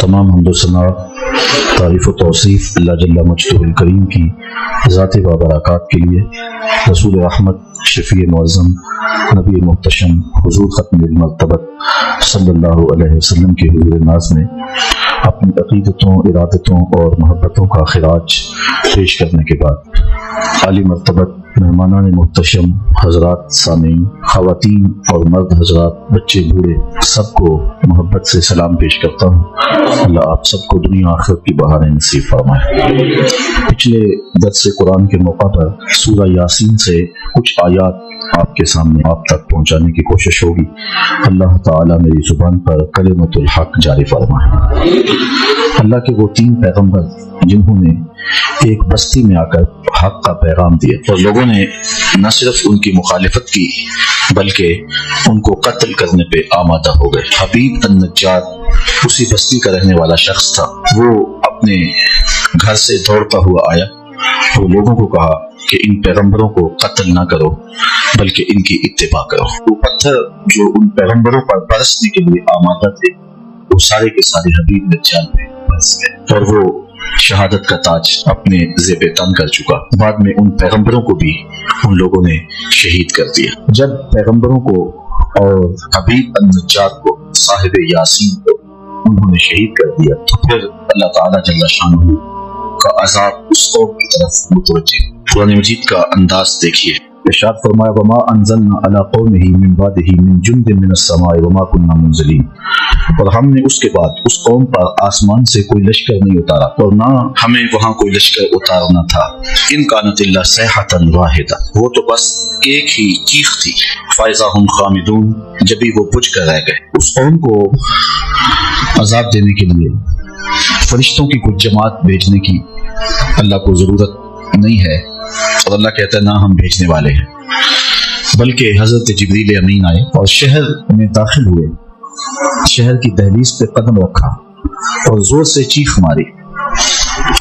तमाम हम्द सना तारीफ़ व तौसीफ़ अल्लाह जल्ला मजदूल करीम की ज़ात व बरक़ात के लिए रसूल रहमत शफ़ी मुअज़्ज़म नबी मुहतशम हुज़ूर ख़त्मुल मर्तबत सल्लल्लाहु अलैहि वसल्लम के हुज़ूर नाज़ में अपनी अक़ीदतों, इरादतों और मोहब्बतों का खिराज पेश करने के बाद आली मर्तबत मेहमानान मुहतशम हज़रात, सामीन, ख़वातीन और मर्द हज़रात, बच्चे बूढ़े सबको मोहब्बत से सलाम पेश करता हूँ। अल्लाह आप सबको दुनिया आखिरत की बहारें नसीब फरमाए। पिछले दर्स कुरान के मौका पर सूरह यासीन से कुछ आयात आपके सामने आप तक पहुँचाने की कोशिश होगी। अल्लाह ताला मेरी ज़ुबान पर कलिमतुल हक़ जारी फरमाए। अल्लाह के वो 3 पैगंबर जिन्होंने एक बस्ती में आकर हक का पैगाम दिया और लोगों ने न सिर्फ उनकी मुखालिफत की बल्कि उनको कत्ल करने पे आमादा हो गए। हबीब अन-नज्जार उसी बस्ती का रहने वाला शख्स था। वो अपने घर से दौड़ता हुआ आया और लोगों को कहा कि इन पैगंबरों को कत्ल ना करो बल्कि इनकी इत्तिबा करो। वो पत्थर जो उन पैगंबरों पर बरसने के लिए आमादा थे वो सारे के सारे हबीब नज्जार पे बरस गए और वो शहादत का ताज अपने ज़ेब तन कर चुका। बाद में उन पैगंबरों को भी उन लोगों ने शहीद कर दिया। जब पैगंबरों को और हबीब अन-नज्जार को साहिब यासीन को उन्होंने शहीद कर दिया तो फिर अल्लाह ताला जल्ला शानहू का अज़ाब उस कौम की तरफ मुतवज्जे। कुरान मजीद का अंदाज देखिए। इरशाद फरमाया वमा अंज़लना अला कौमिही मिन बादिही मिन जुंदिन मिनस समाई वमा कुन्ना मुनज़िलीन। और हमने उसके बाद उस कौम पर आसमान से कोई लश्कर नहीं उतारा और ना हमें वहाँ कोई लश्कर उतारना था। इन कानत इल्ला सैहतन वाहिदा, वो तो बस एक ही चीख थी। फाइज़ा हुम खामिदून, जब भी वो बुझ कर रह गए। उस कौम को अजाब देने के लिए फरिश्तों की कुछ जमात भेजने की अल्लाह को जरूरत नहीं है और अल्लाह कहता है ना हम भेजने वाले हैं, बल्कि हजरत जिब्रील अमीन आए और शहर में दाखिल हुए। शहर की दहलीज पे कदम रखा और जोर से चीख मारी।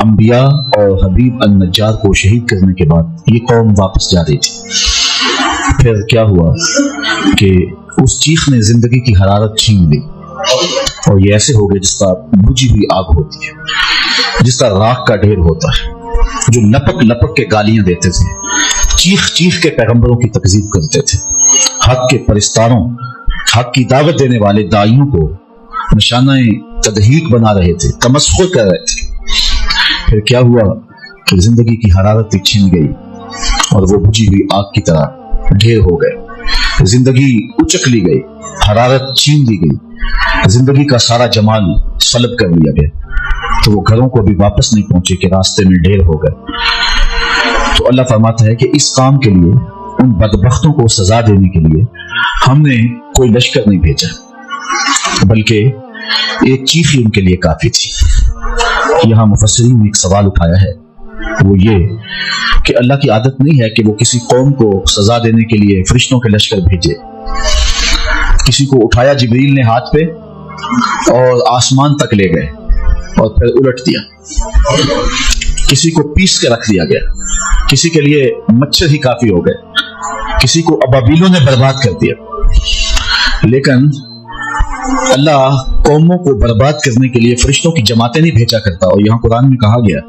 अंबिया और हबीब अन-नज्जार को शहीद करने के बाद ये कौम वापस जा रही थी। फिर क्या हुआ कि उस चीख ने जिंदगी की हरारत छीन ली और ये ऐसे हो गए जिसका बुझी हुई आग होती है, जिसका राख का ढेर होता है, जो लपक लपक के गालियां देते थे, चीख चीख के पैगंबरों की तकजीब करते थे, हक के परिस्तारों, हक की दावत देने वाले दाइयों को निशाना तदहीक बना रहे थे, तमस्खुर कर रहे थे। फिर क्या हुआ कि जिंदगी की हरारत छिन गई और वो बुझी हुई आग की तरह ढेर हो गए। जिंदगी उचक ली गई, हरारत छीन ली गई, जिंदगी का सारा जमाल सलब कर लिया गया। तो वो घरों को भी वापस नहीं पहुंचे कि रास्ते में ढेर हो गए। तो अल्लाह फरमाता है कि इस काम के लिए, उन बदबख्तों को सजा देने के लिए हमने कोई लश्कर नहीं भेजा, बल्कि एक चीख ही उनके लिए काफी थी। यहाँ मुफस्सिरीन ने एक सवाल उठाया है, वो ये कि अल्लाह की आदत नहीं है कि वो किसी कौम को सजा देने के लिए फरिश्तों के लश्कर भेजे। किसी को उठाया जिब्रील ने हाथ पे और आसमान तक ले गए और फिर उलट दिया। किसी को पीस के रख दिया गया, किसी के लिए मच्छर ही काफी हो गए, किसी को अबाबीलों ने बर्बाद कर दिया। लेकिन अल्लाह कौमों को बर्बाद करने के लिए फरिश्तों की जमातें नहीं भेजा करता। और यहाँ कुरान में कहा गया,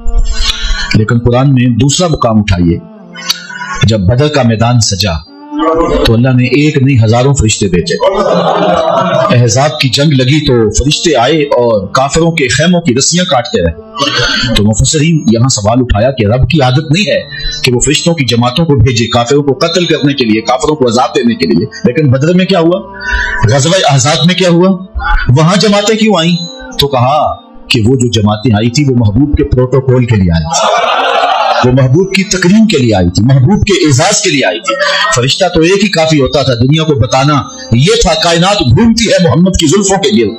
लेकिन कुरान में दूसरा मुकाम उठाइए, जब बदर का मैदान सजा तो अल्लाह ने एक नहीं हजारों फरिश्ते भेजे। अहज़ाब की जंग लगी तो फरिश्ते आए और काफिरों के खैमों की रस्सियां काटते रहे। तो मुफस्सिरीन यहाँ सवाल उठाया कि रब की आदत नहीं है कि वो फरिश्तों की जमातों को भेजे काफिरों को कत्ल करने के लिए, काफिरों को अजाब देने के लिए। लेकिन बदर में क्या हुआ, ग़ज़वा अहज़ाब में क्या हुआ, वहां जमातें क्यों आई? तो कहा कि वो जो जमातें आई थी वो महबूब के प्रोटोकॉल के लिए आई थी, वो महबूब की तकरीम के लिए आई थी, महबूब के एजाज के लिए आई थी। फरिश्ता तो एक ही काफी होता था, दुनिया को बताना ये था कायनात घूमती है मोहम्मद की जुल्फों के गिर्द,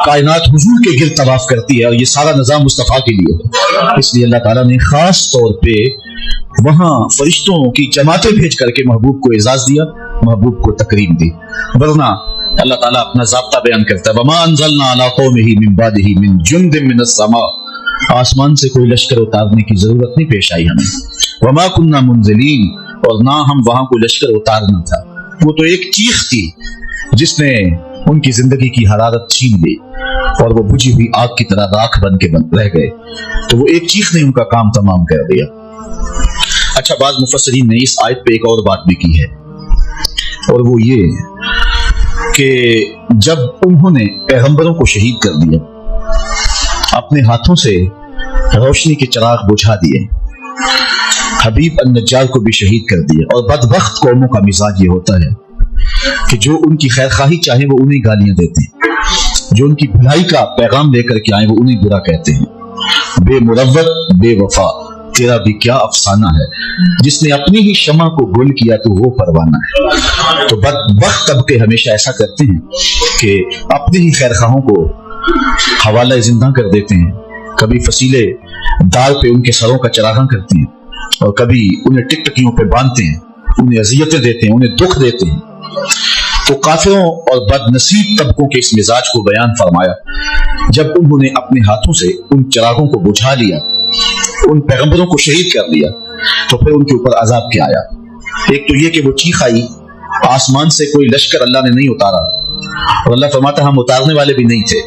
कायनात हुजूर के गिर्द तवाफ करती है और ये सारा निजाम मुस्तफा के लिए है। इसलिए अल्लाह ताला ने खास तौर पे वहां फरिश्तों की जमातें भेज करके महबूब को एजाज दिया, महबूब को तकरीम दी। वरना अल्लाह ताला अपना ज़ाब्ता बयान करता है, वमा अंज़लना अला कौमिही मिन बादिही मिन जुंदिन मिनस समा, आसमान से कोई लश्कर उतारने की जरूरत नहीं पेश आई हमें। वमा कुन्ना मुनज़िलीन, और ना हम वहां कोई लश्कर उतारना था। वो तो एक चीख थी जिसने उनकी जिंदगी की हरारत छीन ली और वो बुझी हुई आग की तरह राख बन के रह गए, तो वो एक चीख ने उनका काम तमाम कर दिया। अच्छा, बाद मुफस्सिरीन ने इस आयत पे एक और बात भी की है, और वो ये कि जब उन्होंने पैगंबरों को शहीद कर दिया, अपने हाथों से रोशनी के चिराग बुझा दिए, हबीब अन-नज्जार को भी शहीद कर दिया, और बदबख्त कौमों का मिजाज ये होता है कि जो उनकी खैरखाही चाहे वो उन्हें गालियां देते हैं, जो उनकी भलाई का पैगाम लेकर के आए वो उन्हें बुरा कहते हैं। बेमुरव्वत बेवफा, तेरा भी क्या अफसाना है, जिसने अपनी ही शमा को गुल किया तो वो परवाना है। तो बदबख्त तबके हमेशा ऐसा करते हैं कि अपने ही खैरखाहों को हवाला जिंदा कर देते हैं, कभी फसीले दाल पे उनके सरों का चरागा करते हैं, और कभी उन्हें टिकटकियों पे बांधते हैं, उन्हें अजियतें देते हैं, उन्हें दुख देते हैं। तो काफिरों और बदनसीब तबकों के इस मिजाज को बयान फरमाया जब उन्होंने अपने हाथों से उन चिरागों को बुझा लिया, उन पैगंबरों को शहीद कर दिया, तो फिर उनके ऊपर अजाब क्या आया। एक तो ये कि वो चीख आई, आसमान से कोई लश्कर अल्लाह ने नहीं उतारा, और अल्लाह फरमाता हम उतारने वाले भी नहीं थे।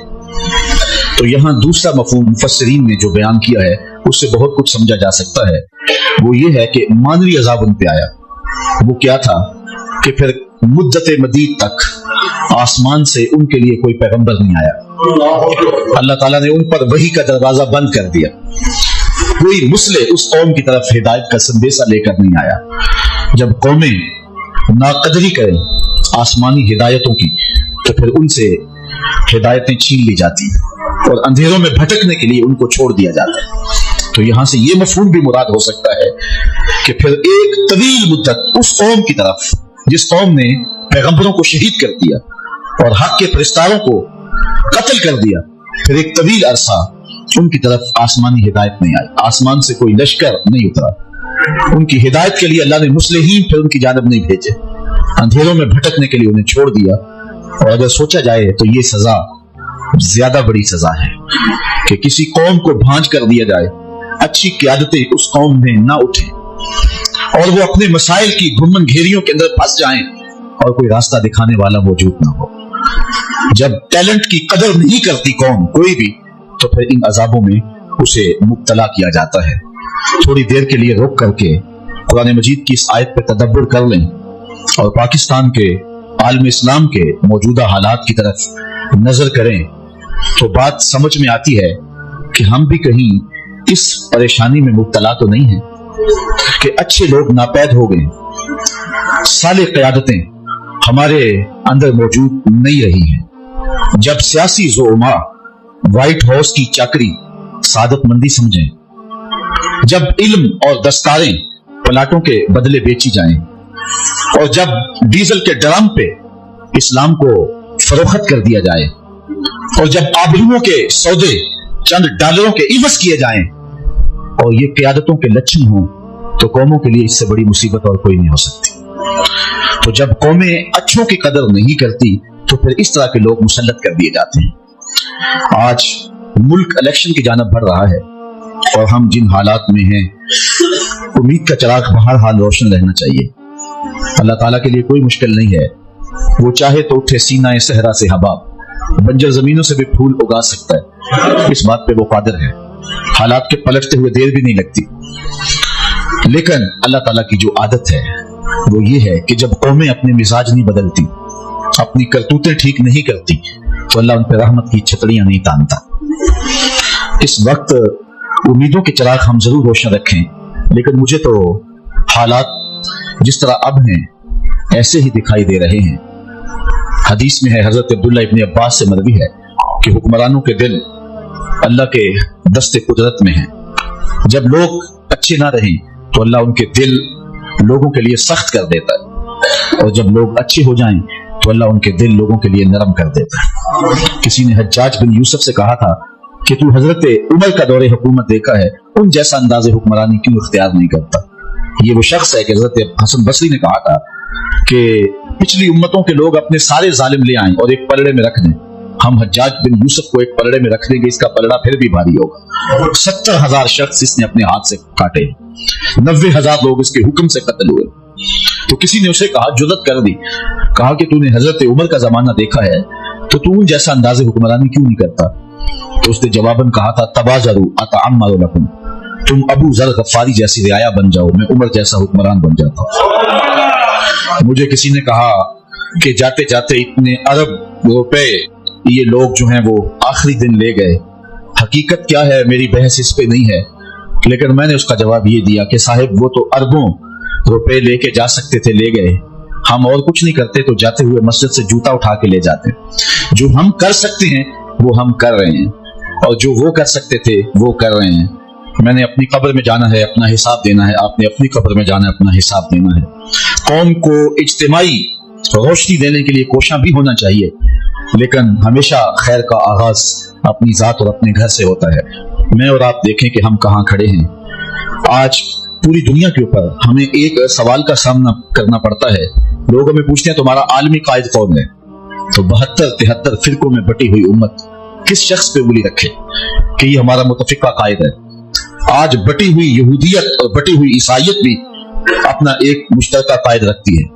तो यहाँ दूसरा मफहूम मुफस्सिरीन ने जो बयान किया है उससे बहुत कुछ समझा जा सकता है, वो ये है कि मानवी अजाब उन पे आया। वो क्या था कि फिर मुद्दत मदीद तक आसमान से उनके लिए कोई पैगंबर नहीं आया। अल्लाह ताला ने उन पर वही का दरवाजा बंद कर दिया, कोई मुस्ले उस कौम की तरफ हिदायत का संदेशा लेकर नहीं आया। जब कौमें नाकदरी करें आसमानी हिदायतों की, तो फिर उनसे हिदायतें छीन ली जाती और अंधेरों में भटकने के लिए उनको छोड़ दिया जाता है। तो यहां से ये मफहूम भी मुराद हो सकता है कि फिर एक तवील मुद्दत उस कौम की तरफ जिस कौम ने पैगंबरों को शहीद कर दिया और हक के फरिश्तारों को कत्ल कर दिया, फिर एक तवील अरसा उनकी तरफ आसमानी हिदायत नहीं आई, आसमान से कोई लश्कर नहीं उतरा। उनकी हिदायत के लिए अल्लाह ने मुस्लिहीन फिर उनकी जानिब नहीं भेजे, अंधेरों में भटकने के लिए उन्हें छोड़ दिया। और अगर सोचा जाए तो ये सजा ज्यादा बड़ी सजा है कि किसी कौम को भांज कर दिया जाए, अच्छी क़यादतें उस कौम में ना उठे और वो अपने मसाइल की घुमन घेरियों के अंदर फंस जाएं और कोई रास्ता दिखाने वाला मौजूद ना हो। जब टैलेंट की कदर नहीं करती कौम कोई भी, तो फिर इन अजाबों में उसे मुब्तला किया जाता है। थोड़ी देर के लिए रोक करके कुरान मजीद की इस आयत पर तदब्बुर कर लें और पाकिस्तान के आलम इस्लाम के मौजूदा हालात की तरफ नजर करें, तो बात समझ में आती है कि हम भी कहीं इस परेशानी में मुब्तला तो नहीं है कि अच्छे लोग नापैद हो गए, साले क़यादतें हमारे अंदर मौजूद नहीं रही हैं। जब सियासी ज़ोमा व्हाइट हाउस की चाकरी सादतमंदी समझें, जब इल्म और दस्तारें प्लाटों के बदले बेची जाएं, और जब डीजल के ड्रम पे इस्लाम को फरोख्त कर दिया जाए, और जब आबरूओं के सौदे चंद डॉलरों के इवज किए जाएं, और ये क़यादतों के लक्षण हों, तो कौमों के लिए इससे बड़ी मुसीबत और कोई नहीं हो सकती। तो जब कौमें अच्छों की कदर नहीं करती, तो फिर इस तरह के लोग मुसल्लत कर दिए जाते हैं। आज मुल्क इलेक्शन की जानिब बढ़ रहा है और हम जिन हालात में हैं, उम्मीद का चिराग बहर हाल रोशन रहना चाहिए। अल्लाह ताला के लिए कोई मुश्किल नहीं है, वो चाहे तो उठे सीना सहरा से हवा, बंजर जमीनों से भी फूल उगा सकता है, इस बात पे वो कादिर है। हालात के पलटते हुए देर भी नहीं लगती। लेकिन अल्लाह ताला की जो आदत है वो ये है कि जब कौमें अपने मिजाज नहीं बदलती, अपनी करतूतें ठीक नहीं करती, तो अल्लाह उन पर रहमत की छतड़ियां नहीं तानता। इस वक्त उम्मीदों के चिराग हम जरूर रोशन रखें, लेकिन मुझे तो हालात जिस तरह अब हैं ऐसे ही दिखाई दे रहे हैं। हदीस में है, हजरत अब्दुल्ला इब्न अब्बास से मरवी है कि हुक्मरानों के दिल अल्लाह के दस्ते कुदरत में हैं। जब लोग अच्छे ना रहें तो अल्लाह उनके दिल लोगों के लिए सख्त कर देता है, और जब लोग अच्छे हो जाएं तो अल्लाह उनके दिल लोगों के लिए नरम कर देता है। किसी ने हज्जाज बिन यूसुफ से कहा था कि तू हजरत उमर का दौरे हुकूमत देखा है, उन जैसा अंदाज़े हुक्मरानी क्यों इख्तियार नहीं करता। ये वो शख्स है कि हजरत हसन बसरी ने कहा था कि पिछली उम्मतों के लोग अपने सारे जालिम ले आएं और एक पलड़े में रख दें, हम हज्जाज बिन यूसुफ को एक पलड़े में रख देंगे, इसका पलड़ा फिर भी भारी होगा। 70,000 शख्स इसने अपने हाथ से काटे, 90,000 लोग इसके हुक्म से कत्ल हुए। तो किसी ने उसे कहा, जुर्रत कर दी, कहा कि तूने हजरत उमर का जमाना देखा है تو ان جیسا انداز حکمرانی کیوں نہیں کرتا؟ تو اس نے جواباً کہا تھا تبازروا اتعمر لکم، تم ابو ذر غفاری جیسی رعایا بن جاؤ، میں عمر جیسا حکمران بن جاتا۔ مجھے کسی نے کہا کہ جاتے جاتے اتنے ارب روپے یہ لوگ جو ہیں وہ آخری دن لے گئے، حقیقت کیا ہے میری بحث اس پہ نہیں ہے، لیکن میں نے اس کا جواب یہ دیا کہ صاحب وہ تو اربوں روپے لے کے جا سکتے تھے، لے گئے، ہم اور کچھ نہیں کرتے تو جاتے ہوئے مسجد سے جوتا اٹھا کے لے جاتے۔ جو ہم کر سکتے ہیں وہ ہم کر رہے ہیں، اور جو وہ کر سکتے تھے وہ کر رہے ہیں۔ میں نے اپنی قبر میں جانا ہے، اپنا حساب دینا ہے، آپ نے اپنی قبر میں جانا ہے، اپنا حساب دینا ہے۔ قوم کو اجتماعی روشنی دینے کے لیے کوشاں بھی ہونا چاہیے، لیکن ہمیشہ خیر کا آغاز اپنی ذات اور اپنے گھر سے ہوتا ہے۔ میں اور آپ دیکھیں کہ ہم کہاں کھڑے ہیں۔ آج پوری دنیا کے اوپر ہمیں ایک سوال کا سامنا کرنا پڑتا ہے، لوگ ہمیں پوچھتے ہیں تمہارا عالمی قائد کون ہے؟ تو 72-73 فرقوں میں بٹی ہوئی امت کس شخص پہ انگلی رکھے کہ یہ ہمارا متفقہ قائد ہے؟ آج بٹی ہوئی یہودیت اور بٹی ہوئی عیسائیت بھی اپنا ایک مشترکہ قائد رکھتی ہے۔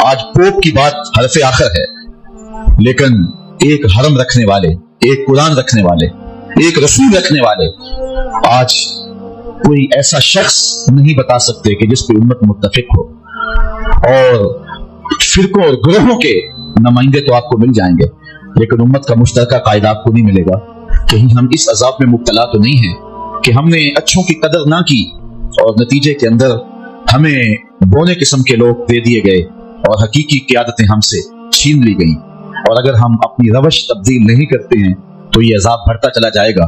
آج پوپ کی بات حرف آخر ہے، لیکن ایک حرم رکھنے والے، ایک قرآن رکھنے والے، ایک رسول رکھنے والے آج کوئی ایسا شخص نہیں بتا سکتے کہ جس پہ امت متفق ہو۔ اور فرقوں اور گروہوں کے نمائندے تو آپ کو مل جائیں گے، لیکن امت کا مشترکہ قائد آپ کو نہیں ملے گا۔ کہیں ہم اس عذاب میں مبتلا تو نہیں ہیں کہ ہم نے اچھوں کی قدر نہ کی اور نتیجے کے اندر ہمیں بونے قسم کے لوگ دے دیے گئے اور حقیقی قیادتیں ہم سے چھین لی گئیں، اور اگر ہم اپنی روش تبدیل نہیں کرتے ہیں تو یہ عذاب بڑھتا چلا جائے گا۔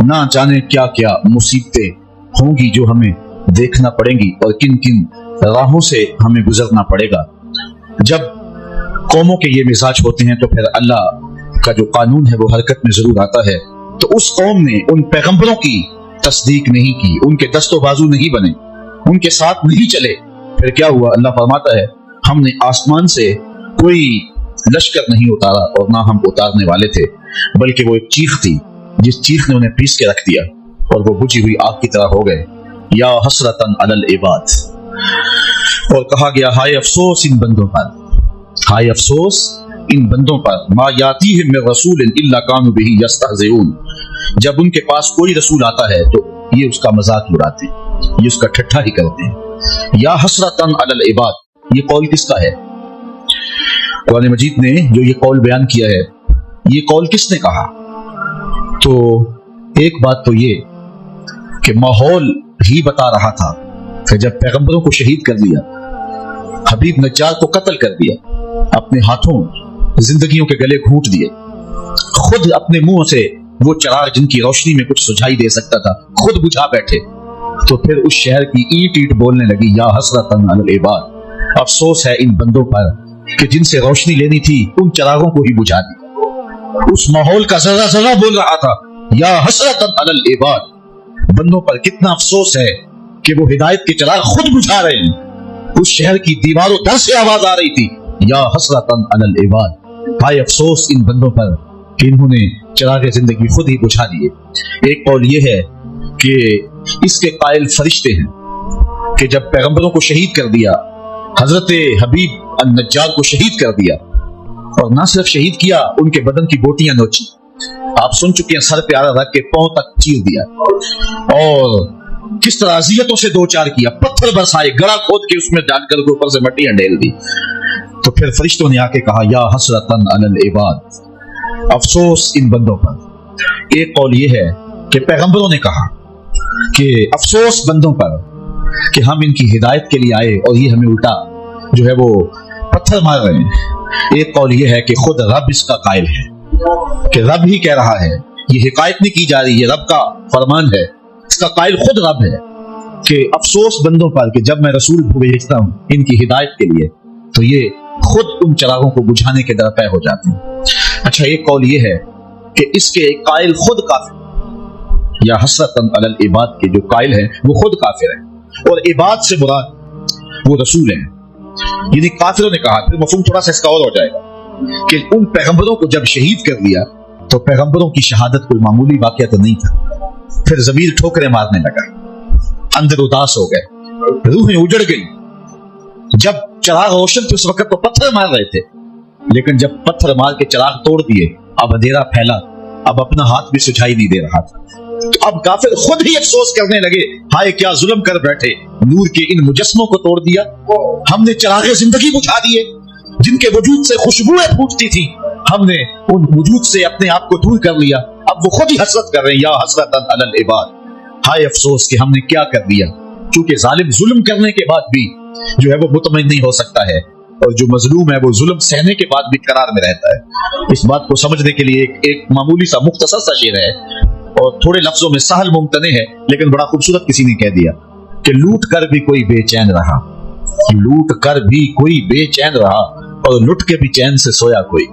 نہ جانے کیا کیا مصیبتیں ہوں گی جو ہمیں دیکھنا پڑیں گی، اور کن کن راہوں سے ہمیں گزرنا پڑے گا۔ جب قوموں کے یہ مزاج ہوتے ہیں تو پھر اللہ کا جو قانون ہے وہ حرکت میں ضرور آتا ہے۔ تو اس قوم نے ان پیغمبروں کی تصدیق نہیں کی، ان کے دست و بازو نہیں بنے، ان کے ساتھ نہیں چلے، پھر کیا ہوا؟ اللہ فرماتا ہے ہم نے آسمان سے کوئی لشکر نہیں اتارا اور نہ ہم اتارنے والے تھے، بلکہ وہ ایک چیخ تھی جس چیخ نے انہیں پیس کے رکھ دیا اور وہ بجھی ہوئی آگ کی طرح ہو گئے۔ یا حسرتن علی العباد، اور کہا گیا ہائے افسوس ان بندوں پر، ہائے افسوس ان بندوں پر، ما یاتیہم من رسول الا کانوا بہ یستہزئون، جب ان کے پاس کوئی رسول آتا ہے تو یہ اس کا مذاق اڑاتے ہیں، یہ اس کا ٹھٹھا ہی کرتے ہیں۔ یا حسرتن علی العباد، یہ قول کس کا ہے؟ قرآن مجید نے جو یہ قول بیان کیا ہے، یہ قول کس نے کہا؟ تو ایک بات تو یہ کہ ماحول ہی بتا رہا تھا کہ جب پیغمبروں کو شہید کر دیا، حبیب نجار کو قتل کر دیا، اپنے ہاتھوں زندگیوں کے گلے گھونٹ دیے، خود اپنے منہ سے وہ چراغ جن کی روشنی میں کچھ سجھائی دے سکتا تھا خود بجھا بیٹھے، تو پھر اس شہر کی اینٹ اینٹ بولنے لگی یا حسرتن علی العباد، افسوس ہے ان بندوں پر کہ جن سے روشنی لینی تھی ان چراغوں کو ہی بجھا دیا۔ اس ماحول کا ذرہ ذرہ بول رہا تھا یا حسرتن علی العباد، بندوں پر کتنا افسوس ہے کہ وہ ہدایت کے چراغ خود بجھا رہے ہیں۔ اس شہر کی دیواروں در سے آواز آ رہی تھی یا حسرتن علی العباد، ہائے افسوس ان بندوں پر کہ انہوں نے چراغ زندگی خود ہی بجھا دیے۔ ایک قول یہ ہے کہ اس کے قائل فرشتے ہیں کہ جب پیغمبروں کو شہید کر دیا، حضرت حبیب النجار کو شہید کر دیا، اور نہ صرف شہید کیا، ان کے بدن کی بوٹیاں نوچی، آپ سن چکے ہیں، سر پہ آرا رکھ کے پاؤں تک چیر دیا، اور کس طرح اذیتوں سے دو چار کیا، پتھر برسائے، گڑا کھود کے اس میں ڈال کر اوپر سے مٹیاں ڈال دی۔ تو پھر فرشتوں نے آ کے کہا یا حسرتن علی العباد، افسوس ان بندوں پر۔ ایک قول یہ ہے کہ پیغمبروں نے کہا کہ افسوس بندوں پر کہ ہم ان کی ہدایت کے لیے آئے اور یہ ہمیں الٹا جو ہے وہ پتھر مار رہے ہیں۔ ایک قول یہ ہے کہ خود رب اس کا قائل ہے، کہ رب ہی کہہ رہا ہے، یہ حکایت نہیں کی جا رہی، یہ رب کا فرمان ہے، اس کا قائل خود رب ہے کہ افسوس بندوں پر کہ جب میں رسول بھیجتا ہوں ان کی ہدایت کے لیے تو یہ خود ان چراغوں کو بجھانے کے درپے ہو جاتے ہیں۔ اچھا، ایک قول یہ ہے کہ اس کے قائل خود کافر، یا حسرتن علی العباد کے جو قائل ہیں وہ خود کافر ہیں، اور عباد سے مراد وہ رسول ہیں، یعنی کافروں نے کہا۔ پھر مفہوم تھوڑا سا اس کا اور ہو جائے گا کہ ان پیغمبروں کو جب شہید کر دیا تو پیغمبروں کی شہادت کوئی معمولی واقعہ تو نہیں تھا، پھر ضمیر ٹھوکریں مارنے لگا، اندر اداس ہو گئے، روحیں اجڑ گئی۔ جب چراغ روشن تھے اس وقت تو پتھر مار رہے تھے، لیکن جب پتھر مار کے چراغ توڑ دیے، अब अंधेरा फैला, अब अपना हाथ भी सुझाई नहीं दे रहा था। तो अब काफिर खुद ही अफसोस करने लगे, हाय क्या जुल्म कर बैठे, नूर के इन मुजस्मों को तोड़ दिया, हमने चिरागे जिंदगी बुझा दिए, जिनके वजूद से खुशबुएं फूटती थी, हमने उन वजूद से अपने आप को दूर कर लिया। अब वो खुद ही हसरत कर रहे हैं, या हसरतन अलल इबाद, हाय अफसोस कि हमने क्या कर दिया। क्योंकि जालिम जुल्म करने के बाद भी जो है वो मुतमईन नहीं हो सकता है, और जो मजलूम है वो जुल्म सहने के बाद भी करार में रहता है। इस बात को समझने के लिए एक मामूली सा मुख्तसर सा शेर है, और थोड़े लफ्जों में सहल मुमतने है, लेकिन बड़ा खूबसूरत किसी ने कह दिया कि लूट कर भी कोई बेचैन रहा, लूट कर भी कोई बेचैन रहा, और लुट के भी चैन से सोया कोई,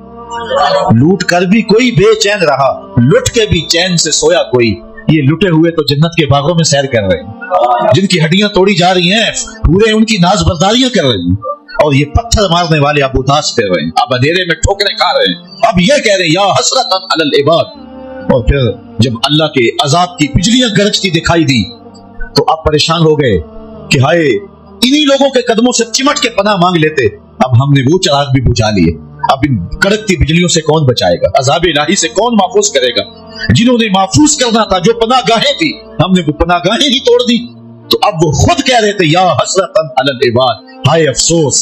लूट कर भी कोई बेचैन रहा, लुट के भी चैन से सोया कोई। ये लुटे हुए तो जन्नत के बागों में सैर कर रहे हैं, जिनकी हड्डियां तोड़ी जा रही हैं पूरे उनकी नाज बर्दारियां कर रहे हैं, और ये पत्थर मारने वाले अब उदास कर रहे हैं, अब अंधेरे में ठोकरें खा रहे हैं, अब ये कह रहे हैं या हसरतन अलल इबाद। और फिर जब अल्लाह के अजाब की बिजलियां गरजती दिखाई दी तो आप परेशान हो गए कि हाय इन्हीं लोगों के कदमों से चिमट के पनाह मांग लेते, अब हमने वो चिराग भी बुझा लिए, अब इन कड़कती बिजलियों से कौन बचाएगा, अजाब इलाही से कौन महफूज करेगा। जिन्होंने महफूज करना था, जो पनाहगाहें थी, हमने वो पनाहगाहें ही तोड़ दी। तो अब वो खुद कह रहे थे या हसरतन अलल इबाद, हाय अफसोस।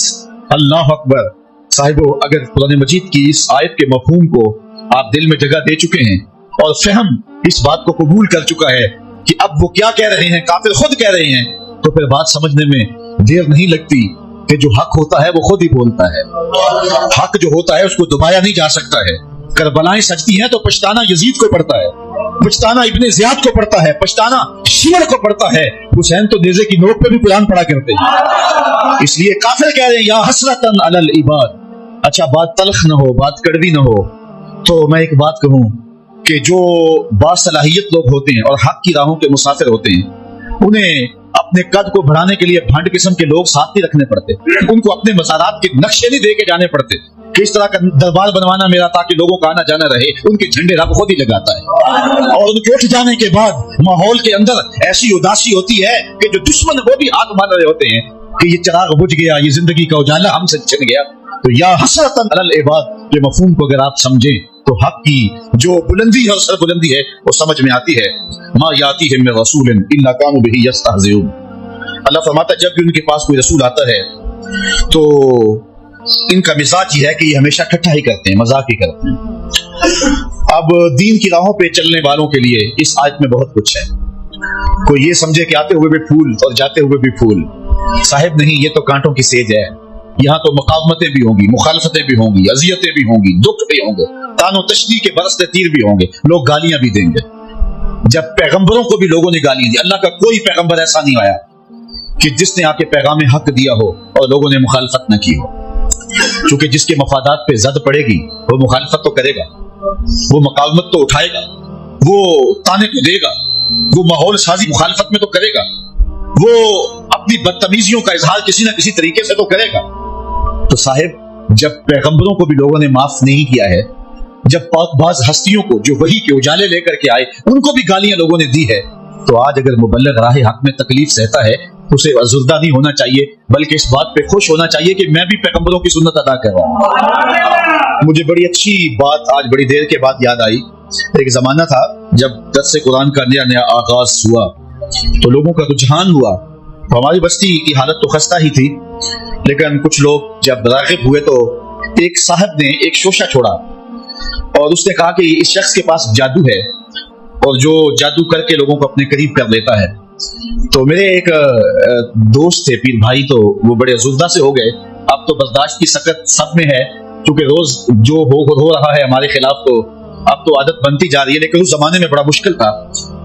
अल्लाह अकबर। साहिबो, अगर कुरान मजीद की इस आयत के मफहूम को आप दिल में जगह दे चुके हैं और फहम इस बात को कबूल कर चुका है कि अब वो क्या कह रहे हैं, काफिर खुद कह रहे हैं, तो फिर बात समझने में देर नहीं लगती कि जो हक होता है वो खुद ही बोलता है। हक जो होता है उसको दबाया नहीं जा सकता है। करबलाएं सजती हैं तो पछताना यजीद को पड़ता है, पछताना इब्ने ज़ियाद को पड़ता है, पछताना शियर को पड़ता है। हुसैन तो नेज़े की नोक पे भी कुरान पढ़ा करते हैं। इसलिए काफिर कह रहे हैं या हसरतन अलल इबाद। अच्छा, बात तल्ख न हो, बात कड़वी न हो, तो मैं एक बात कहूं कि जो बासलाहियत लोग होते हैं और हक की राहों के मुसाफिर होते हैं, उन्हें अपने कद को बढ़ाने के लिए भांड किस्म के लोग साथ ही रखने पड़ते, उनको अपने मज़ारात के नक्शे नहीं दे के जाने पड़ते कि इस तरह का दरबार बनवाना मेरा ताकि लोगों का आना जाना रहे। उनके झंडे रब खुद ही लगाता है, और उनके उठ जाने के बाद माहौल के अंदर ऐसी उदासी होती है कि जो दुश्मन वो भी हाथ मार रहे होते हैं कि ये चिराग बुझ गया, ये जिंदगी का उजाला हमसे छिन गया। तो या हसरतन अलल इबाद के मफहूम को अगर आप समझें तो हक की जो बुलंदी है और सरबुलंदी है वो समझ में आती है। मा यातीहिम मिन रसूलिन इल्ला कानू बिही यस्तहज़िऊन। अल्लाह फरमाता है जब भी उनके पास कोई रसूल आता है तो इनका मिजाज ये है कि ये हमेशा ठट्ठा ही करते हैं, मजाक ही करते हैं। अब दीन की राहों पे चलने वालों के लिए इस आयत में बहुत कुछ है। कोई ये समझे कि आते हुए भी फूल और जाते हुए भी फूल, साहिब नहीं, ये तो कांटों की सेज है। यहाँ तो मुकावमतें भी होंगी, मुखालफतें भी होंगी, अजियतें भी होंगी, दुख भी होंगे, तानो तशदीद के बरसते तीर भी होंगे, लोग गालियां भी देंगे। जब पैगंबरों को भी लोगों ने गालियां दी, अल्लाह का कोई पैगंबर ऐसा नहीं आया कि जिसने आके पैगाम हक दिया हो और लोगों ने मुखालफत न की हो। क्योंकि जिसके मफादात पे जद पड़ेगी वो मुखालफत तो करेगा, वो मुकावमत तो उठाएगा, वो ताने तो देगा, वो माहौल साजी मुखालफत में तो करेगा, वो अपनी बदतमीजियों का इजहार किसी न किसी तरीके से तो करेगा। तो साहिब, जब पैगंबरों को भी लोगों ने माफ नहीं किया है, जब पाकबाज हस्तियों को जो वही के उजाले लेकर के आए उनको भी गालियां लोगों ने दी है, तो आज अगर मुबल्लिग राह हक में तकलीफ सहता है तो उसे अज़ुर्दा नहीं होना चाहिए, बल्कि इस बात पे खुश होना चाहिए कि मैं भी पैगंबरों की सुन्नत अदा कर रहा हूँ। मुझे बड़ी अच्छी बात आज बड़ी देर के बाद याद आई। एक जमाना था जब दर्स कुरान का नया नया आगाज हुआ तो लोगों का रुझान हुआ। तो हमारी बस्ती की हालत तो खस्ता ही थी, लेकिन कुछ लोग जब राग़िब हुए तो एक साहब ने एक शोशा छोड़ा और उसने कहा कि इस शख्स के पास जादू है और जो जादू करके लोगों को अपने करीब कर लेता है। तो मेरे एक दोस्त थे पीर भाई, तो वो बड़े अज़ुर्दा से हो गए। अब तो बर्दाश्त की सकत सब में है, क्योंकि रोज जो हो रहा है हमारे खिलाफ, तो अब तो आदत बनती जा रही है, लेकिन उस जमाने में बड़ा मुश्किल था।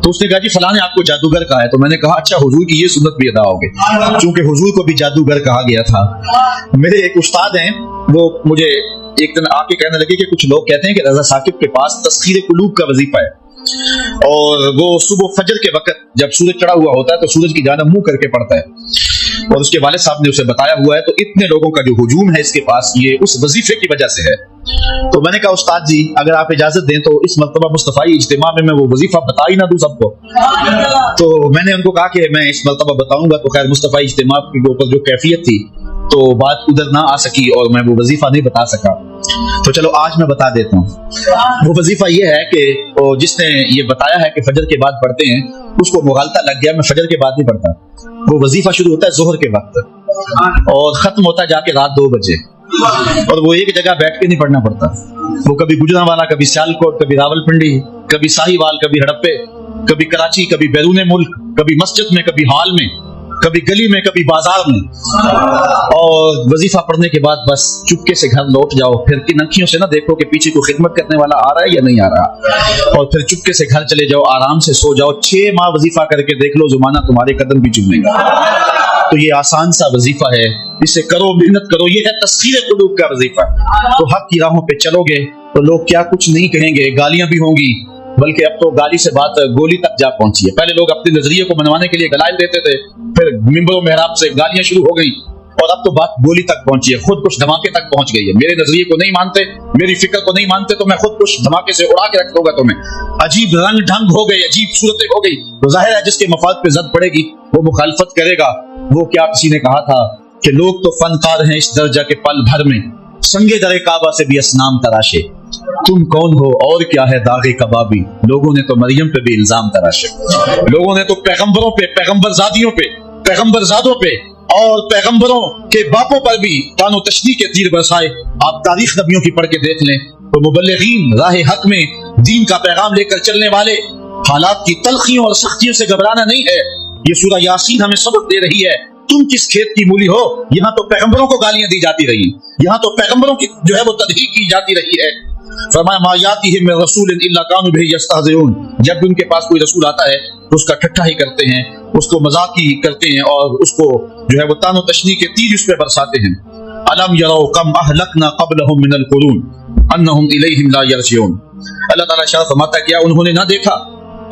तो उसने कहा जी फलां ने आपको जादूगर कहा है। तो मैंने कहा अच्छा, हुजूर की ये सुन्नत भी अदा होगी, क्योंकि हुजूर को भी जादूगर कहा गया था। मेरे एक उस्ताद हैं, वो मुझे एक दिन आके कहने लगे कि कुछ लोग कहते हैं कि रज़ा साकिब के पास तस्खीर कुलूब का वजीफा है, और वो सुबह फजर के वक्त जब सूरज चढ़ा हुआ होता है तो सूरज की जानिब मुंह करके पड़ता है, और उसके वालिद साहब ने उसे बताया हुआ है। तो इतने लोगों का जो हुजूम है इसके पास, ये उस वजीफे की वजह से है। तो मैंने कहा उस्ताद जी, अगर आप इजाजत दें तो इस मर्तबा मुस्तफाई इज्तिमा में मैं वो वजीफा बता ही ना दूं सबको। तो मैंने उनको कहा कि मैं इस मर्तबा बताऊंगा। तो खैर मुस्तफाई इज्तिमा के ऊपर जो कैफियत थी تو بات ادھر نہ آ سکی اور میں وہ وظیفہ نہیں بتا سکا. تو چلو آج میں بتا دیتا ہوں. وہ وظیفہ یہ ہے کہ جس نے یہ بتایا ہے کہ فجر کے بعد پڑھتے ہیں اس کو مغالطہ لگ گیا. میں فجر کے بعد نہیں پڑھتا. وہ وظیفہ شروع ہوتا ہے ظہر کے وقت اور ختم ہوتا ہے جا کے رات 2 بجے. اور وہ ایک جگہ بیٹھ کے نہیں پڑھنا پڑتا. وہ کبھی گجرانوالا, کبھی سیالکوٹ, کبھی راول پنڈی, کبھی ساہیوال, کبھی ہڑپے, کبھی کراچی, کبھی بیرون ملک, کبھی مسجد میں, کبھی ہال میں, کبھی گلی میں, کبھی بازار میں. اور وظیفہ پڑھنے کے بعد بس چپکے سے گھر لوٹ جاؤ. پھر کن انکھیوں سے نہ دیکھو کہ پیچھے کوئی خدمت کرنے والا آ رہا ہے یا نہیں آ رہا. اور پھر چپکے سے گھر چلے جاؤ, آرام سے سو جاؤ. 6 ماہ وظیفہ کر کے دیکھ لو, زمانہ تمہارے قدم بھی چومے گا. تو یہ آسان سا وظیفہ ہے, اسے کرو, محنت کرو. یہ ہے تسخیر قلوب کا وظیفہ. تو حق کی راہوں پہ چلو گے تو لوگ کیا کچھ نہیں کہیں گے, گالیاں بھی ہوں گی, بلکہ اب تو گالی سے بات گولی تک جا پہنچی ہے. پہلے لوگ اپنے نظریے کو منوانے کے لیے گلائل دیتے تھے, پھر ممبر و محراب سے گالیاں شروع ہو گئی, اور اب تو بات گولی تک پہنچی ہے, خود کچھ دھماکے تک پہنچ گئی ہے. میرے نظریے کو نہیں مانتے, میری فکر کو نہیں مانتے, تو میں خود کچھ دھماکے سے اڑا کے رکھ دوں گا تمہیں. عجیب رنگ ڈھنگ ہو گئی, عجیب صورتیں ہو گئی. تو ظاہر ہے جس کے مفاد پہ زد پڑے گی وہ مخالفت کرے گا. وہ کیا کسی نے کہا تھا کہ لوگ تو فنکار ہیں اس درجہ کے پل بھر میں, سنگے در کعبہ سے بھی اسنام تراشے. تم کون ہو اور کیا ہے داغ کبابی, لوگوں نے تو مریم پہ بھی الزام تراشے. لوگوں نے تو پیغمبروں پہ, پیغمبر زادیوں پہ, پیغمبر زادوں پہ اور پیغمبروں کے باپوں پر بھی تان و تشنیع کے تیر برسائے. آپ تاریخ نبیوں کی پڑھ کے دیکھ لیں تو مبلغین راہ حق میں دین کا پیغام لے کر چلنے والے, حالات کی تلخیوں اور سختیوں سے گھبرانا نہیں ہے. یہ سورہ یاسین ہمیں سبق دے رہی ہے. تم کس کھیت کی مولی ہو, یہاں تو پیغمبروں کو گالیاں دی جاتی رہی, یہاں تو پیغمبروں کی جو ہے وہ تدحیق کی جاتی رہی ہے. فرمایا ما یاتیہم من رسول الا کانوا بہ یستہزئون. جب بھی ان کے پاس کوئی رسول آتا ہے تو اس کا ٹھٹھا ہی کرتے ہیں, اس کو مذاق ہی کرتے ہیں, اور اس کو جو ہے وہ تان و تشنیع کے تیر اس پہ برساتے ہیں. الم یروا کم اہلکنا قبلہم من القرون انہم الیہم لا یرجعون. اللہ تعالیٰ شاہ فرماتا ہے کیا انہوں نے نہ دیکھا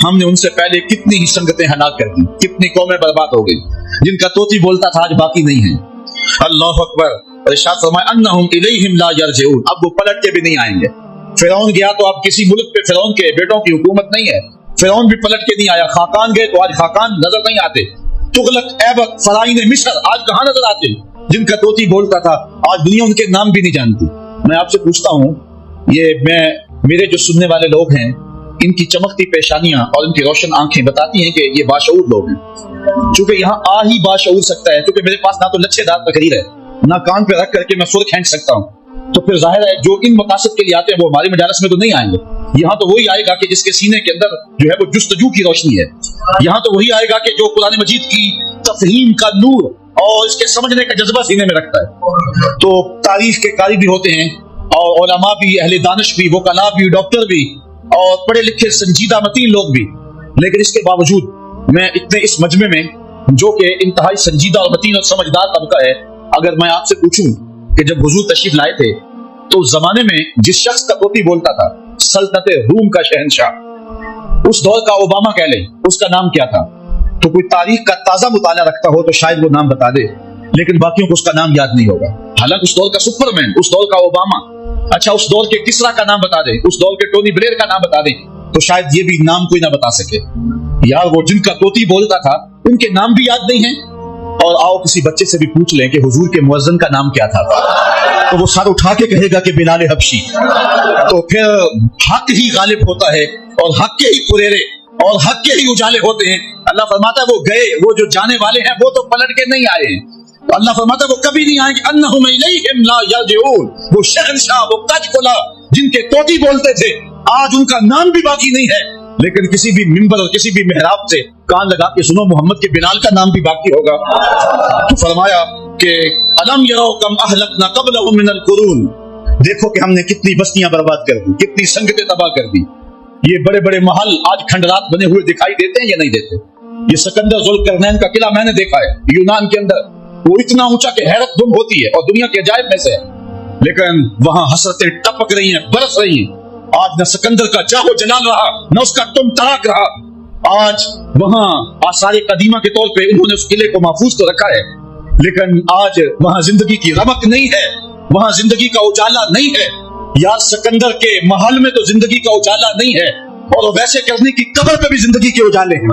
ہم نے ان سے پہلے کتنی ہی سنگتیں ہلاک کر دی, کتنی قومیں برباد ہو گئی, جن کا طوطی بولتا تھا آج باقی نہیں ہے. اللہ اکبر. ارشاد فرمایا انہم الیہم لا یرجعون. اب وہ پلٹ کے بھی نہیں آئیں گے. فرعون گیا تو اب کسی ملک پہ فرعون کے بیٹوں کی حکومت نہیں ہے. فرعون بھی پلٹ کے نہیں آیا. خاقان گئے تو آج خاقان نظر نہیں آتے. تغلق, ایبک, فرعون مصر آج کہاں نظر آتے, جن کا طوطی بولتا تھا آج دنیا ان کے نام بھی نہیں جانتی. میں آپ سے پوچھتا ہوں, یہ میرے جو سننے والے لوگ ہیں ان کی چمکتی پیشانیاں اور ان کی روشن آنکھیں بتاتی ہیں کہ یہ باشعور لوگ ہیں. چونکہ یہاں آ ہی باشعور سکتا ہے, کیونکہ میرے پاس نہ تو لچھے دار تقریر ہے, نہ کان پہ رکھ کر کے میں سر کھینچ سکتا ہوں. تو پھر ظاہر ہے جو ان مقاصد کے لیے آتے ہیں وہ ہمارے مجالس میں تو نہیں آئیں گے. یہاں تو وہی آئے گا کہ جس کے سینے کے اندر جو ہے وہ جستجو کی روشنی ہے. یہاں تو وہی آئے گا کہ جو قرآن مجید کی تفہیم کا نور اور اس کے سمجھنے کا جذبہ سینے میں رکھتا ہے. تو تاریخ کے قاری بھی ہوتے ہیں, اور علماء بھی, اہل دانش بھی, وکلاء بھی, ڈاکٹر بھی, اور پڑھے لکھے سنجیدہ متین لوگ بھی. لیکن اس کے باوجود میں اتنے اس مجمع میں جو کہ انتہائی سنجیدہ اور متین اور سمجھدار طبقہ ہے, اگر میں آپ سے پوچھوں کہ جب حضور تشریف لائے تھے تو اس زمانے میں جس شخص کا طوطی بولتا تھا, سلطنت روم کا شہنشاہ, اس دور کا اوباما کہہ لیں, اس کا نام کیا تھا؟ تو کوئی تاریخ کا تازہ مطالعہ رکھتا ہو تو شاید وہ نام بتا دے, لیکن باقیوں کو اس کا نام یاد نہیں ہوگا. حالانکہ اس دور کا سپر مین, اس دور کا اوباما, اچھا اس دور کے کسرا کا نام بتا دیں, اس دور کے ٹونی بلیر کا نام بتا دیں, تو شاید یہ بھی نام کوئی نہ بتا سکے. یار وہ جن کا طوطی بولتا تھا ان کے نام بھی یاد نہیں ہیں. اور آؤ کسی بچے سے بھی پوچھ لیں کہ حضور کے مؤذن کا نام کیا تھا, تو وہ سر اٹھا کے کہے گا کہ بلال حبشی. تو پھر حق ہی غالب ہوتا ہے, اور حق کے ہی پریرے اور حق کے ہی اجالے ہوتے ہیں. اللہ فرماتا ہے وہ گئے, وہ جو جانے والے ہیں وہ تو پلٹ کے نہیں آئے ہیں. اللہ فرماتا ہے وہ کبھی نہیں آئیں گے. انہم الیہم لا یرجعون. وہ شہنشاہ, وہ تاج کلا جن کے طوطی بولتے تھے, آج ان کا نام بھی باقی نہیں ہے. لیکن کسی بھی منبر اور کسی بھی محراب سے کان لگا کے سنو, محمد کے بلال کا نام بھی باقی ہوگا. تو فرمایا کہ الم یروا کم اہلکنا قبلہم من القرون. دیکھو کہ ہم نے کتنی بستیاں برباد کر دی, کتنی سنگتیں تباہ کر دی. یہ بڑے بڑے محل آج کھنڈرات بنے ہوئے دکھائی دیتے ہیں یا نہیں دیتے؟ یہ سکندر ذوالقرنین کا قلعہ میں نے دیکھا ہے یونان کے اندر, وہ اتنا اونچا کہ حیرت دم ہوتی ہے اور دنیا کے عجائب میں سے ہے. لیکن وہاں حسرتیں ٹپک رہی ہیں, برس رہی ہیں. آج نہ سکندر کا جاہو جلال رہا, نہ اس کا تم تراک رہا. آج وہاں آثار قدیمہ کے طور پہ انہوں نے اس قلعے کو محفوظ تو رکھا ہے, لیکن آج وہاں زندگی کی رمق نہیں ہے, وہاں زندگی کا اجالا نہیں ہے. یا سکندر کے محل میں تو زندگی کا اجالا نہیں ہے, और वैसे करने की कब्र पे भी जिंदगी के उजाले हैं।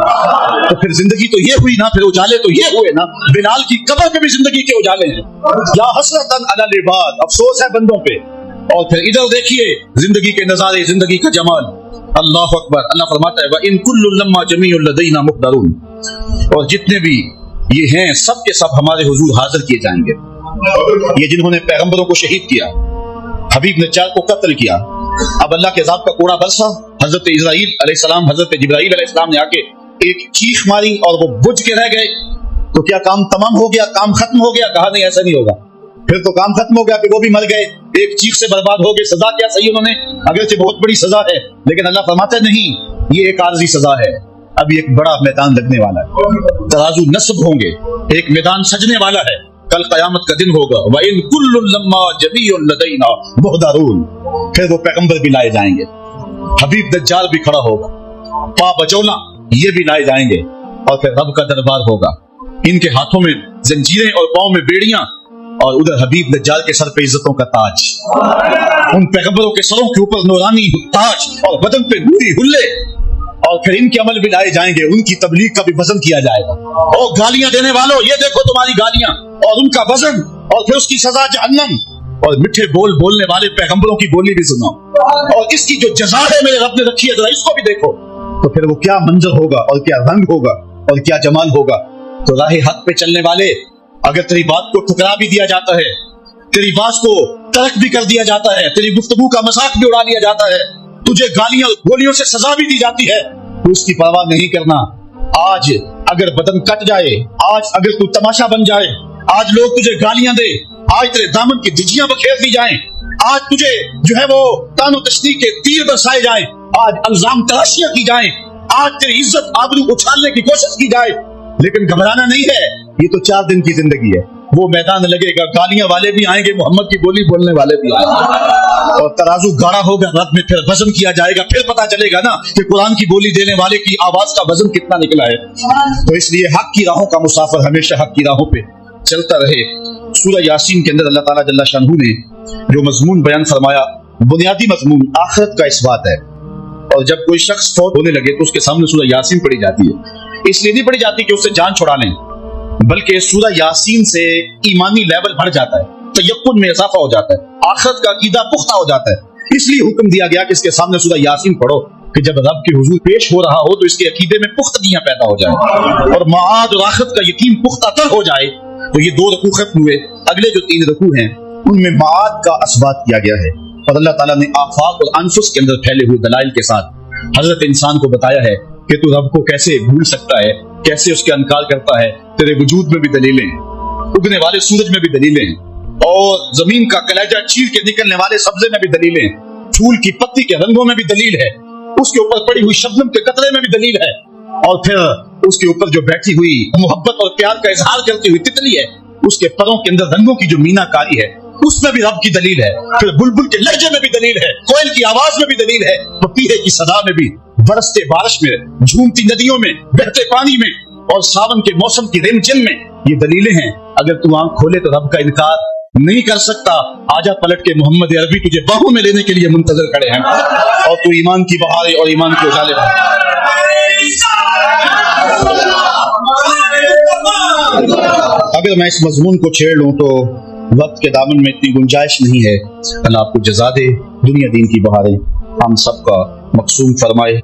तो फिर जिंदगी तो ये हुई ना, फिर उजाले तो ये हुए ना, बिलाल की कब्र पे भी जिंदगी के उजाले हैं। या हसरतन अलल इबाद, अफसोस है बंदों पे। और फिर इधर देखिए जिंदगी के नजारे, जिंदगी का जमाल। अल्लाह अकबर। अल्लाह फरमाता है व इन कुल्लु लम्मा जमीउन लदैना मुहदरून, और जितने भी ये हैं सब के सब हमारे हुजूर हाजिर किए जाएंगे। ये जिन्होंने पैगंबरों को शहीद किया, हबीब नज्जार को कत्ल किया, अब अल्लाह के अज़ाब का कोड़ा बरसा, हजरत इस्राईल अलैहिस्सलाम, हजरत जिब्राईल अलैहिस्सलाम ने आके एक चीख मारी और वो बुझ के रह गए, तो क्या काम तमाम हो गया, काम खत्म हो गया? कहा नहीं, ऐसा नहीं होगा। फिर तो काम खत्म हो गया कि वो भी मर गए, एक चीख से बर्बाद हो गए। सजा क्या सही उन्होंने, अगरचे बहुत बड़ी सजा है, लेकिन अल्लाह फरमाता है नहीं, ये एक आरजी सजा है। अभी एक बड़ा मैदान लगने वाला है, तराजू नस्ब होंगे, एक मैदान सजने वाला है, कल कयामत का दिन होगा। व इन कुल्लु लम्मा जमीउन लदैना मुहदरून, फिर वो पैगंबर भी लाए जाएंगे, हबीब दज्जाल भी खड़ा होगा, पा बचौना ये भी लाए जाएंगे, और फिर रब का दरबार होगा। इनके हाथों में जंजीरें और पांव में बेड़ियां, और उधर हबीब दज्जाल के सर पे इज्जतों का ताज, उन पैगंबरों के सरों के ऊपर नूरानी ताज और बदन पे नूरी हुल्ले। और फिर इनके अमल भी लाए जाएंगे, उनकी तबलीग का भी वजन किया जाएगा। और गालियां देने वालों, ये देखो तुम्हारी गालियां और उनका वजन, और फिर उसकी सजा जहन्नम। और मिठे बोल बोलने वाले पैगंबरों की बोली भी सुनो, और इसकी जो जज़ा है मेरे रब ने रखी है, जरा इसको भी देखो। तो फिर वो क्या मंजर होगा, और क्या रंग होगा, और क्या जमाल होगा। तो राह हक पे चलने वाले, अगर तेरी बात को ठुकरा भी दिया जाता है, तेरी बात को तर्क भी कर दिया जाता है, तेरी गुफ्तगू का मजाक भी उड़ा लिया जाता है, तुझे गालियां गोलियों से सजा भी दी जाती है, तो उसकी परवाह नहीं करना। आज अगर बदन कट जाए, आज अगर तू तमाशा बन जाए, आज लोग तुझे गालियां दे, आज तेरे दामन की दिजियां बखेर दी जाएं, आज तुझे जो है वो तानो तशनी के तीर बरसाए जाए, आज अल्जाम तराशियां की जाएं, आज तेरी इज्जत आबरू उछालने की कोशिश की जाए, लेकिन घबराना नहीं है, ये तो 4 दिन की जिंदगी है। वो मैदान लगेगा, गालियां वाले भी आएंगे, मोहम्मद की बोली बोलने वाले भी आएंगे, और तराजू गाढ़ा होगा, रब में फिर वजन किया जाएगा, फिर पता चलेगा ना कि कुरान की बोली देने वाले की आवाज का वजन कितना निकला है। तो इसलिए हक की राहों का मुसाफिर हमेशा हक की राहों पे चलता रहे। सूरह यासीन के अंदर अल्लाह ताला जल्ला शानहू ने जो मजमून बयान फरमाया, बुनियादी मजमून आखिरत का इस्बात है। और जब कोई शख्स फौत होने लगे तो उसके सामने सूरह यासीन पढ़ी जाती है। इसलिए नहीं पढ़ी जाती कि उससे जान छुड़ा लें, बल्कि सूरह यासीन से ईमानी लेवल बढ़ जाता है, तयक्कुन में इजाफा हो जाता है, आखिरत का अकीदा पुख्ता हो जाता है। इसलिए हुक्म दिया गया कि इसके सामने सूरह यासीन पढ़ो, कि जब रब के हुजूर पेश हो रहा हो तो इसके अकीदे में पुख्तगियां पैदा हो जाए, और माद और आखिरत का यकीन पुख्ता तर हो जाए। तो ये 2 रकू खत्म हुए, अगले जो 3 रकू हैं उनमें माद का असबात किया गया है, और अल्लाह ताला ने आफाक और अनफुस के अंदर फैले हुए दलाइल के साथ हजरत इंसान को बताया है कि तू रब को कैसे भूल सकता है, कैसे उसके अनकार करता है। तेरे वजूद में भी दलीलें, उगने वाले सूरज में भी दलीलें, और जमीन का कलेजा चीर के निकलने वाले सब्जे में भी दलीलें, फूल की पत्ती के रंगों में भी दलील है, उसके ऊपर पड़ी हुई शबनम के कतरे में भी दलील है, और फिर उसके ऊपर जो बैठी हुई मोहब्बत और प्यार का इजहार करती हुई तितली है, उसके परों के अंदर रंगों की जो मीनाकारी है, उसमें भी रब की दलील है। फिर बुलबुल के लहजे में भी दलील है, कोयल की आवाज में भी दलील है, पपीहे की सदा में भी, बरसते बारिश में, झूमती नदियों में, बहते पानी में, और सावन के मौसम की रिमझिम में, ये दलीलें हैं। अगर तू आंख खोले तो रब का इनकार नहीं कर सकता। आजा पलट के मोहम्मद अरबी तुझे बाहों में लेने के लिए मुंतजर खड़े हैं, और तू ईमान की बहारें और ईमान के उजाले अगर मैं इस मजमून को छेड़ लूं तो वक्त के दामन में इतनी गुंजाइश नहीं है। अल्लाह आपको जज़ा दे, दुनिया दीन की बहारें हम सबका मकसूम फरमाए।